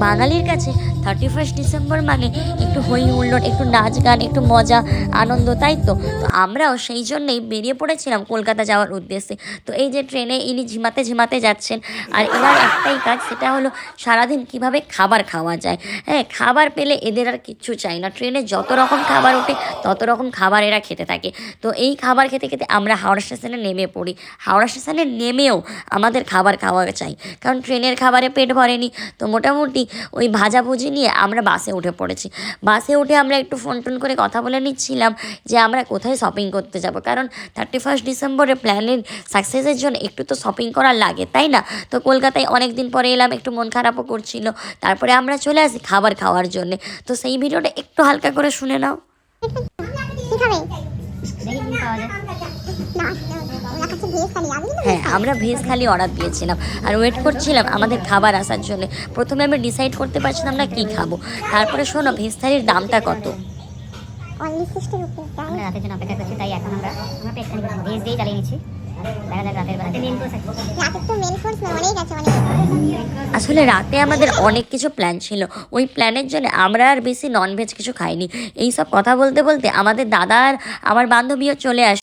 বাঙালির কাছে 31 ডিসেম্বর মানে একটু হই হুল্লোড়, একটু নাচ গান, একটু মজা আনন্দ, তাই তো। তো আমরাও সেই জন্যেই বেরিয়ে পড়েছিলাম কলকাতা যাওয়ার উদ্দেশ্যে। তো এই যে ট্রেনে ইনি ঝিমাতে ঝিমাতে যাচ্ছেন, আর এনার একটাই কাজ, সেটা হলো সারাদিন কিভাবে খাবার খাওয়া যায়। হ্যাঁ, খাবার পেলে এদের আর কিচ্ছু চাই না। ট্রেনে যত রকম খাবার ওঠে তত রকম খাবার এরা খেতে থাকে। তো এই খাবার খেতে খেতে আমরা হাওড়া স্টেশনে নেমে পড়ি। হাওড়া স্টেশনে নেমেও আমাদের খাবার খাওয়া চাই, কারণ ট্রেনের খাবারে পেট ভরেনি। তো মোটামুটি ওই ভাজাভুজি নিয়ে আমরা বাসে উঠে পড়েছি। বাসে উঠে আমরা একটু ফোন টোন করে কথা বলে নিচ্ছিলাম যে আমরা কোথায় শপিং করতে যাব, কারণ 31 ডিসেম্বরে প্ল্যানের সাকসেসের জন্য একটু তো শপিং করার লাগে, তাই না। তো কলকাতায় অনেক দিন পরে এলাম, একটু মন খারাপও করছিল। তারপরে আমরা চলে আসি খাবার খাওয়ার জন্যে। তো সেই ভিডিওটা একটু হালকা করে শুনে নাও। হ্যাঁ, আমরা ভেজ থালি অর্ডার দিয়েছিলাম আর ওয়েট করছিলাম আমাদের খাবার আসার জন্য। প্রথমে আমি ডিসাইড করতে পারছিলাম না কী খাবো। তারপরে শোনো, ভেজ থালির দামটা কত। আমরা রাতের জন্য অপেক্ষা করছি, তাই এখন আমরা ভেজ দিয়েই চালিয়ে নিচ্ছি। দেখা যাক রাতের বেলাতে মেন কোর্স আসলে রাতে আমাদের অনেক কিছু প্ল্যান ছিল। ওই প্ল্যানের জন্য আমরা আর বেশি ননভেজ কিছু খাইনি। এই সব কথা বলতে বলতে আমাদের দাদা আর আমার বান্ধবীও চলে আসে।